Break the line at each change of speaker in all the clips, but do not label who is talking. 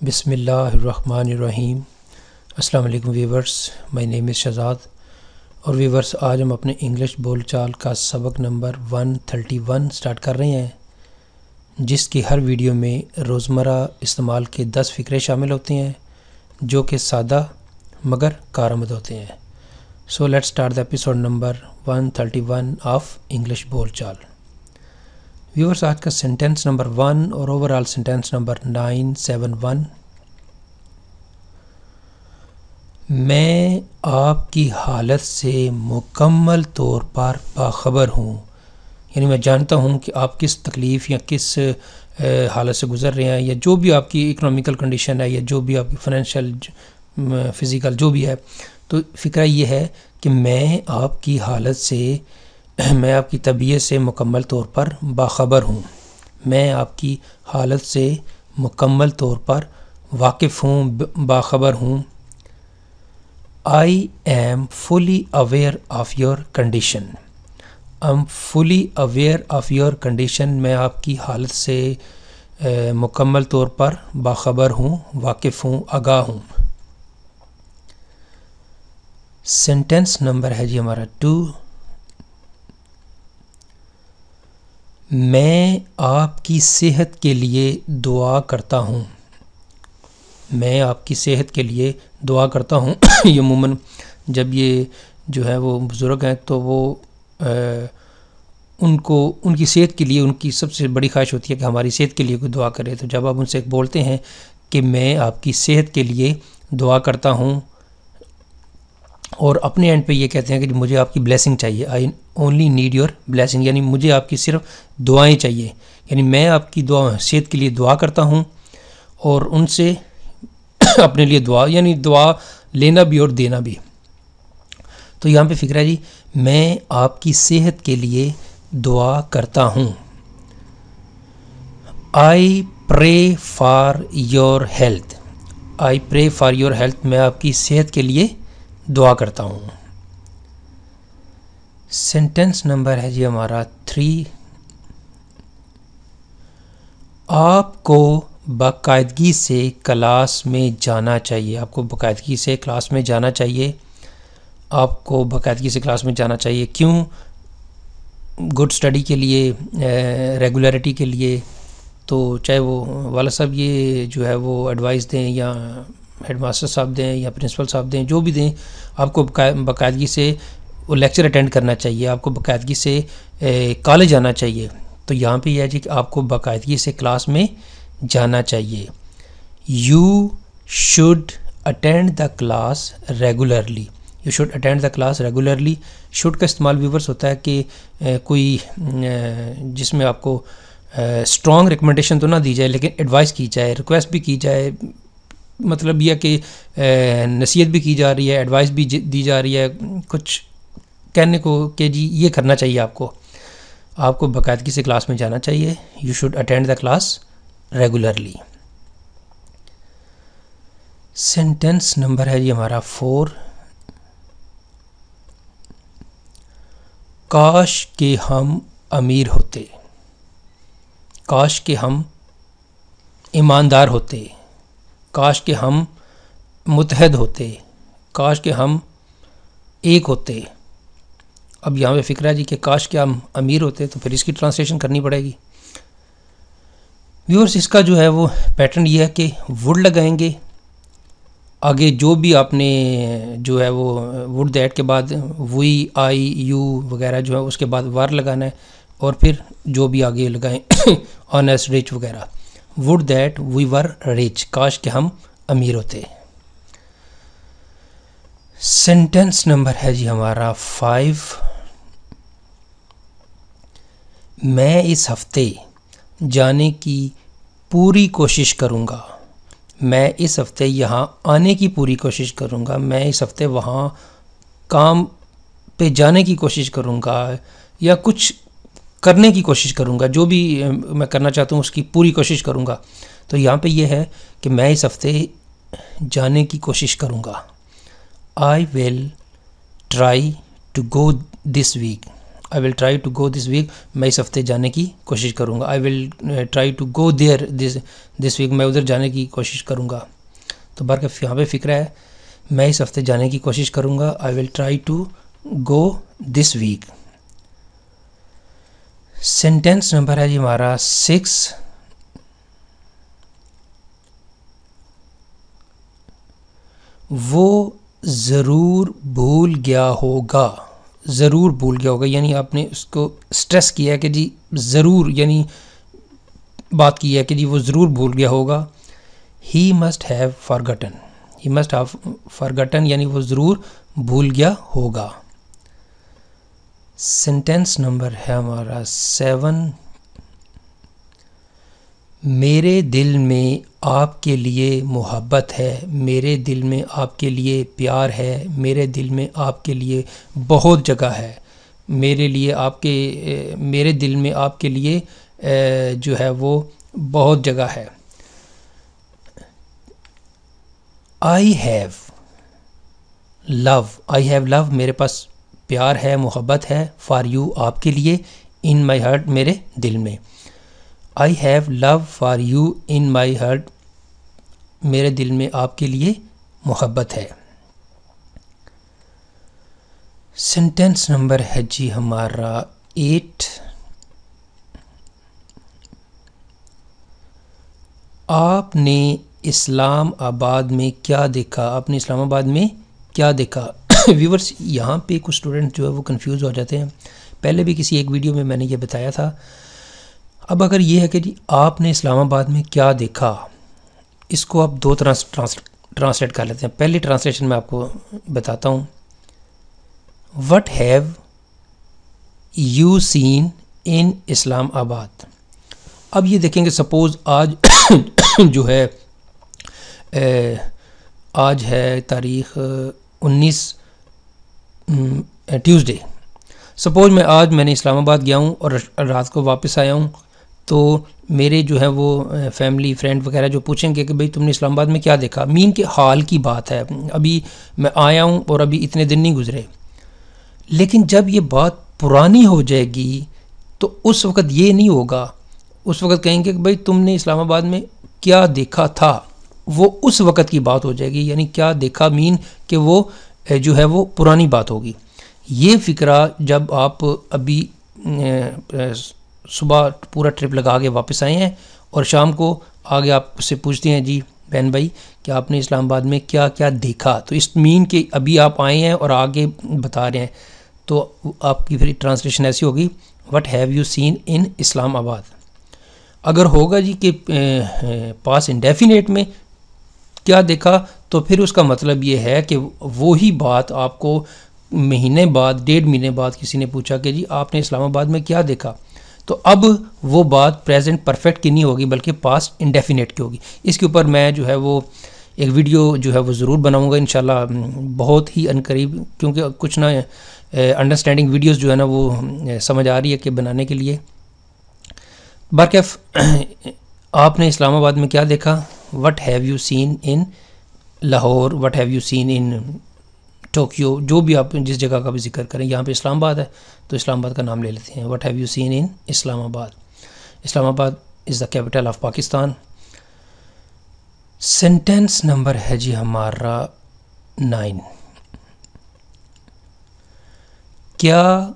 بسم اللہ الرحمن الرحیم۔ السلام علیکم ویورز، مائی نیم از شہزاد اور ویورز آج ہم اپنے انگلش بول چال کا سبق نمبر 131 سٹارٹ کر رہے ہیں، جس کی ہر ویڈیو میں روزمرہ استعمال کے 10 فقرے شامل ہوتے ہیں جو کہ سادہ مگر کارآمد ہوتے ہیں۔ So let start the episode number 131 of English بول چال۔ ویورز آج کا سینٹینس نمبر 1 اور اوورال سینٹینس نمبر 971۔ میں آپ کی حالت سے مکمل طور پر باخبر ہوں، یعنی میں جانتا ہوں کہ آپ کس تکلیف یا کس حالت سے گزر رہے ہیں، یا جو بھی آپ کی اکنامیکل کنڈیشن ہے، یا جو بھی آپ کی فائنینشیل فزیکل جو بھی ہے۔ تو فکرہ یہ ہے کہ میں آپ کی حالت سے، میں آپ کی طبیعت سے مکمل طور پر باخبر ہوں، میں آپ کی حالت سے مکمل طور پر واقف ہوں، باخبر ہوں۔ I am fully aware of your condition۔ I'm fully aware of your condition، میں آپ کی حالت سے مکمل طور پر باخبر ہوں، واقف ہوں، آگاہ ہوں۔ سینٹینس نمبر ہے جی ہمارا 2۔ میں آپ کی صحت کے لیے دعا کرتا ہوں، میں آپ کی صحت کے لیے دعا کرتا ہوں۔ یہ عموماً جب یہ جو ہے وہ بزرگ ہیں تو وہ ان کی صحت کے لیے ان کی سب سے بڑی خواہش ہوتی ہے کہ ہماری صحت کے لیے کوئی دعا کرے۔ تو جب آپ ان سے بولتے ہیں کہ میں آپ کی صحت کے لیے دعا کرتا ہوں، اور اپنے اینڈ پہ یہ کہتے ہیں کہ مجھے آپ کی بلیسنگ چاہیے، I only need your blessing, یعنی مجھے آپ کی صرف دعائیں چاہیے، یعنی میں آپ کی صحت کے لیے دعا کرتا ہوں اور ان سے اپنے لیے دعا، یعنی دعا لینا بھی اور دینا بھی۔ تو یہاں پہ فکر ہے جی، میں آپ کی صحت کے لیے دعا کرتا ہوں۔ آئی pray for your health, I pray for your health, میں آپ کی صحت کے لیے دعا کرتا ہوں۔ سینٹینس نمبر ہے جی ہمارا 3۔ آپ کو باقاعدگی سے کلاس میں جانا چاہیے، آپ کو باقاعدگی سے کلاس میں جانا چاہیے، آپ کو باقاعدگی سے کلاس میں جانا چاہیے۔ کیوں؟ گڈ اسٹڈی کے لیے، ریگولیرٹی کے لیے۔ تو چاہے وہ والد صاحب یہ جو ہے وہ ایڈوائس دیں، یا ہیڈ ماسٹر صاحب دیں، یا پرنسپل صاحب دیں، جو بھی دیں، آپ کو باقاعدگی سے وہ لیکچر اٹینڈ کرنا چاہیے، آپ کو باقاعدگی سے کالج آنا چاہیے۔ تو یہاں پہ یہ ہے جی کہ آپ کو باقاعدگی سے کلاس میں جانا چاہیے۔ You should attend the class regularly, you should attend the class regularly. Should کا استعمال ویورس ہوتا ہے کہ کوئی جس میں آپ کو اسٹرانگ ریکمنڈیشن تو نہ دی جائے، لیکن ایڈوائس کی جائے، ریکویسٹ بھی کی جائے، مطلب یہ کہ نصیحت بھی کی جا رہی ہے، ایڈوائس بھی دی جا رہی ہے، کچھ کہنے کو کہ جی یہ کرنا چاہیے آپ کو باقاعدگی سے کلاس میں جانا چاہیے۔ You should attend the class regularly. Sentence number ہے جی ہمارا 4۔ کاش کہ ہم امیر ہوتے، کاش کہ ہم ایماندار ہوتے، کاش کہ ہم متحد ہوتے، کاش کہ ہم ایک ہوتے۔ اب یہاں پہ فکر ہے جی کہ کاش کہ ہم امیر ہوتے، تو پھر اس کی ٹرانسلیشن کرنی پڑے گی۔ ویورس اس کا جو ہے وہ پیٹرن یہ ہے کہ وڈ لگائیں گے، آگے جو بھی آپ نے جو ہے وہ وڈ دیٹ کے بعد وی، آئی، یو وغیرہ جو ہے اس کے بعد وار لگانا ہے، اور پھر جو بھی آگے لگائیں آنیسٹ، ریچ وغیرہ۔ Would that we were rich, کاش کہ ہم امیر ہوتے۔ سینٹینس نمبر ہے جی ہمارا 5۔ میں اس ہفتے جانے کی پوری کوشش کروں گا، میں اس ہفتے یہاں آنے کی پوری کوشش کروں گا، میں اس ہفتے وہاں کام پہ جانے کی کوشش کروں گا، یا کچھ کرنے کی کوشش کروں گا، جو بھی میں کرنا چاہتا ہوں اس کی پوری کوشش کروں گا۔ تو یہاں پہ یہ ہے کہ میں اس ہفتے جانے کی کوشش کروں گا۔ I will try to go this week، I will try to go this week, میں اس ہفتے جانے کی کوشش کروں گا. I will try to go there this week, میں ادھر جانے کی کوشش کروں گا. تو بار یہاں پہ فکرہ ہے میں اس ہفتے جانے کی کوشش کروں گا. I will try to go this week. Sentence number ہے جی ہمارا 6. وہ ضرور بھول گیا ہوگا. ضرور بھول گیا ہوگا یعنی آپ نے اس کو سٹریس کیا ہے کہ جی ضرور، یعنی بات کی ہے کہ جی وہ ضرور بھول گیا ہوگا. He must have forgotten. He must have forgotten یعنی وہ ضرور بھول گیا ہوگا. سینٹینس نمبر ہے ہمارا 7. میرے دل میں آپ کے لیے محبت ہے، میرے دل میں آپ کے لیے پیار ہے، میرے دل میں آپ کے لیے بہت جگہ ہے. میرے دل میں آپ کے لیے جو ہے وہ بہت جگہ ہے. آئی ہیو لو، میرے پاس پیار ہے، محبت ہے. فار یو، آپ کے لیے. ان مائی ہارٹ، میرے دل میں. I have love for you in my heart, میرے دل میں آپ کے لیے محبت ہے. سینٹینس نمبر ہے جی ہمارا 8. آپ نے اسلام آباد میں کیا دیکھا؟ آپ نے اسلام آباد میں کیا دیکھا؟ ویورز یہاں پہ کچھ اسٹوڈنٹ جو ہے وہ کنفیوز ہو جاتے ہیں. پہلے بھی کسی ایک ویڈیو میں میں نے یہ بتایا تھا. اب اگر یہ ہے کہ جی آپ نے اسلام آباد میں کیا دیکھا، اس کو آپ دو طرح سے ٹرانسلیٹ کر لیتے ہیں. پہلی ٹرانسلیشن میں آپ کو بتاتا ہوں. What have you seen in اسلام آباد. اب یہ دیکھیں گے سپوز آج جو ہے آج ہے تاریخ 19 ٹیوزڈے. سپوز میں نے اسلام آباد گیا ہوں اور رات کو واپس آیا ہوں، تو میرے جو ہے وہ فیملی فرینڈ وغیرہ جو پوچھیں گے کہ بھئی تم نے اسلام آباد میں کیا دیکھا، مین کے حال کی بات ہے. ابھی میں آیا ہوں اور ابھی اتنے دن نہیں گزرے. لیکن جب یہ بات پرانی ہو جائے گی تو اس وقت یہ نہیں ہوگا. اس وقت کہیں گے کہ بھئی تم نے اسلام آباد میں کیا دیکھا تھا، وہ اس وقت کی بات ہو جائے گی. یعنی کیا دیکھا مین کہ وہ جو ہے وہ پرانی بات ہوگی. یہ فکرہ جب آپ ابھی صبح پورا ٹرپ لگا کے واپس آئے ہیں اور شام کو آگے آپ سے پوچھتے ہیں جی بہن بھائی کہ آپ نے اسلام آباد میں کیا کیا دیکھا، تو اس مین کہ ابھی آپ آئے ہیں اور آگے بتا رہے ہیں، تو آپ کی پھر ٹرانسلیشن ایسی ہوگی what have you seen in اسلام آباد. اگر ہوگا جی کہ پاس انڈیفینیٹ میں کیا دیکھا، تو پھر اس کا مطلب یہ ہے کہ وہی بات آپ کو مہینے بعد 1.5 مہینے بعد کسی نے پوچھا کہ جی آپ نے اسلام آباد میں کیا دیکھا، تو اب وہ بات پریزنٹ پرفیکٹ کی نہیں ہوگی بلکہ پاسٹ انڈیفینیٹ کی ہوگی. اس کے اوپر میں جو ہے وہ ایک ویڈیو جو ہے وہ ضرور بناؤں گا انشاءاللہ بہت ہی عنقریب، کیونکہ کچھ نہ انڈرسٹینڈنگ ویڈیوز جو ہے نا وہ سمجھ آ رہی ہے کہ بنانے کے لیے. برکیف آپ نے اسلام آباد میں کیا دیکھا؟ What have you seen in Lahore, what have you seen in Tokyo, جو بھی آپ جس جگہ کا بھی ذکر کریں. یہاں پہ اسلام آباد ہے تو اسلام آباد کا نام لے لیتے ہیں. What have you seen in Islamabad. Islamabad is the capital of Pakistan. Sentence number ہے جی ہمارا 9. کیا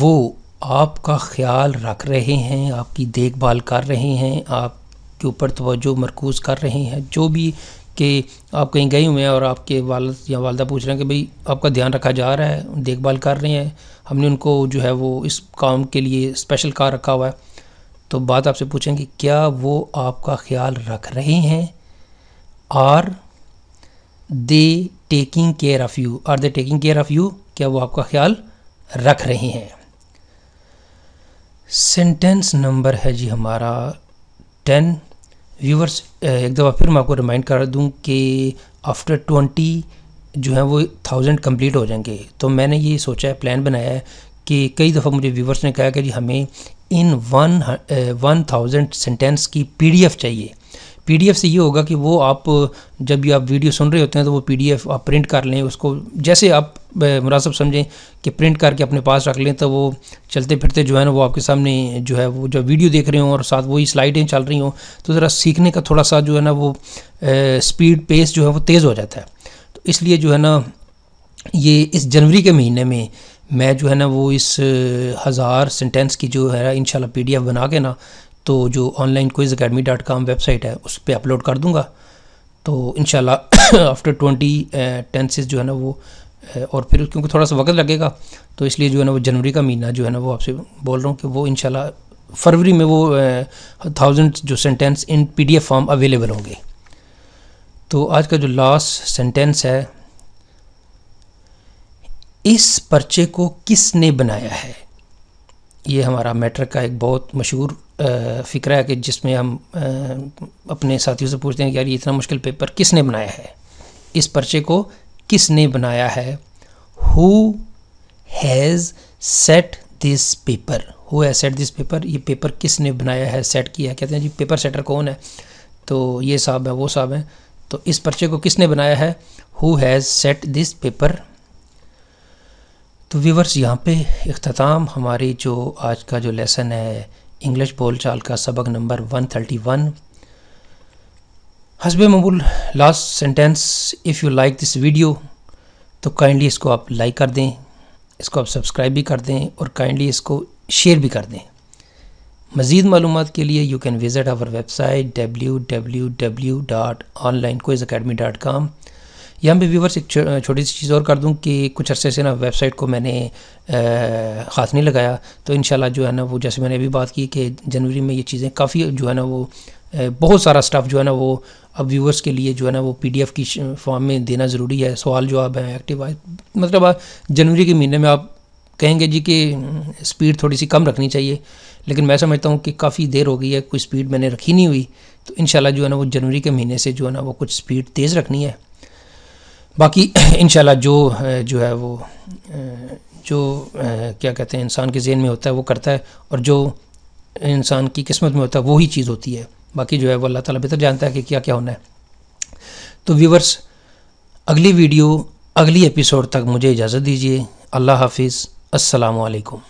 وہ آپ کا خیال رکھ رہے ہیں، آپ کی دیکھ بھال کر رہے ہیں، آپ کے اوپر توجہ مرکوز کر رہے ہیں؟ جو بھی کہ آپ کہیں گئے ہوئے ہیں اور آپ کے والد یا والدہ پوچھ رہے ہیں کہ بھئی آپ کا دھیان رکھا جا رہا ہے، دیکھ بھال کر رہے ہیں، ہم نے ان کو جو ہے وہ اس کام کے لیے اسپیشل کار رکھا ہوا ہے، تو بات آپ سے پوچھیں کہ کیا وہ آپ کا خیال رکھ رہے ہیں؟ Are they taking care of you, are they taking care of you, کیا وہ آپ کا خیال رکھ رہے ہیں؟ سینٹینس نمبر ہے جی ہمارا 10. ویورز ایک دفعہ پھر میں آپ کو ریمائنڈ کر دوں کہ آفٹر 20 جو ہیں وہ 1000 کمپلیٹ ہو جائیں گے. تو میں نے یہ سوچا ہے، پلان بنایا ہے کہ کئی دفعہ مجھے ویورز نے کہا کہ جی ہمیں ان 1000 سینٹینس کی PDF چاہیے. PDF سے یہ ہوگا کہ وہ آپ جب بھی آپ ویڈیو سن رہے ہوتے ہیں تو وہ PDF آپ پرنٹ کر لیں، اس کو جیسے آپ مناسب سمجھیں کہ پرنٹ کر کے اپنے پاس رکھ لیں، تو وہ چلتے پھرتے جو ہے نا وہ آپ کے سامنے جو ہے وہ جو ویڈیو دیکھ رہے ہوں اور ساتھ وہی سلائڈیں چل رہی ہوں، تو ذرا سیکھنے کا تھوڑا سا جو ہے نا وہ سپیڈ پیس جو ہے وہ تیز ہو جاتا ہے. تو اس لیے جو ہے نا یہ اس جنوری کے مہینے میں جو ہے نا وہ اس 1000 سینٹینس کی جو ہے انشاءاللہ PDF بنا کے نا تو جو on line quizzacademy.com web site ہے اس پہ اپلوڈ کر دوں گا. تو انشاءاللہ آفٹر 20 ٹینسز جو ہے نا وہ اور پھر کیونکہ تھوڑا سا وقت لگے گا تو اس لیے جو ہے نا وہ جنوری کا مہینہ جو ہے نا وہ آپ سے بول رہا ہوں کہ وہ انشاءاللہ فروری میں وہ 1000 جو سینٹینس ان PDF فارم اویلیبل ہوں گے. تو آج کا جو لاسٹ سینٹینس ہے، اس پرچے کو کس نے بنایا ہے. یہ ہمارا میٹرک کا ایک بہت مشہور فقرہ ہے کہ جس میں ہم اپنے ساتھیوں سے پوچھتے ہیں کہ یار یہ اتنا مشکل پیپر کس نے بنایا ہے، اس پرچے کو کس نے بنایا ہے. Who has set this paper, who has set this paper, یہ پیپر کس نے بنایا ہے، سیٹ کیا ہے. کہتے ہیں جی پیپر سیٹر کون ہے، تو یہ صاحب ہے وہ صاحب ہیں. تو اس پرچے کو کس نے بنایا ہے، who has set this paper. تو ویورز یہاں پہ اختتام ہماری جو آج کا جو لیسن ہے انگلش بول چال کا سبق نمبر 131. حسب معمول last sentence, if you like this video تو کائنڈلی اس کو آپ لائک کر دیں، اس کو آپ سبسکرائب بھی کر دیں اور کائنڈلی اس کو شیئر بھی کر دیں. مزید معلومات کے لیے you can visit our website www.onlinequizzacademy.com. یہاں پہ ویورس ایک چھوٹی سی چیز اور کر دوں کہ کچھ عرصے سے نا ویب سائٹ کو میں نے ہاتھ نہیں لگایا، تو انشاءاللہ جو ہے نا وہ جیسے میں نے ابھی بات کی کہ جنوری میں یہ چیزیں کافی جو ہے نا وہ بہت سارا سٹاف جو ہے نا وہ اب ویورس کے لیے جو ہے نا وہ PDF کی فارم میں دینا ضروری ہے. سوال جواب ہیں، ایکٹیو مطلب جنوری کے مہینے میں آپ کہیں گے جی کہ سپیڈ تھوڑی سی کم رکھنی چاہیے، لیکن میں سمجھتا ہوں کہ کافی دیر ہو گئی ہے، کوئی سپیڈ میں نے رکھی نہیں ہوئی. تو انشاءاللہ جو ہے نا وہ جنوری کے مہینے سے جو ہے نا وہ کچھ سپیڈ تیز رکھنی ہے. باقی انشاءاللہ جو ہے وہ جو کیا کہتے ہیں انسان کے ذہن میں ہوتا ہے وہ کرتا ہے، اور جو انسان کی قسمت میں ہوتا ہے وہی چیز ہوتی ہے. باقی جو ہے وہ اللہ تعالیٰ بہتر جانتا ہے کہ کیا کیا ہونا ہے. تو ویورز اگلی ویڈیو اگلی ایپیسوڈ تک مجھے اجازت دیجیے. اللہ حافظ. السلام علیکم.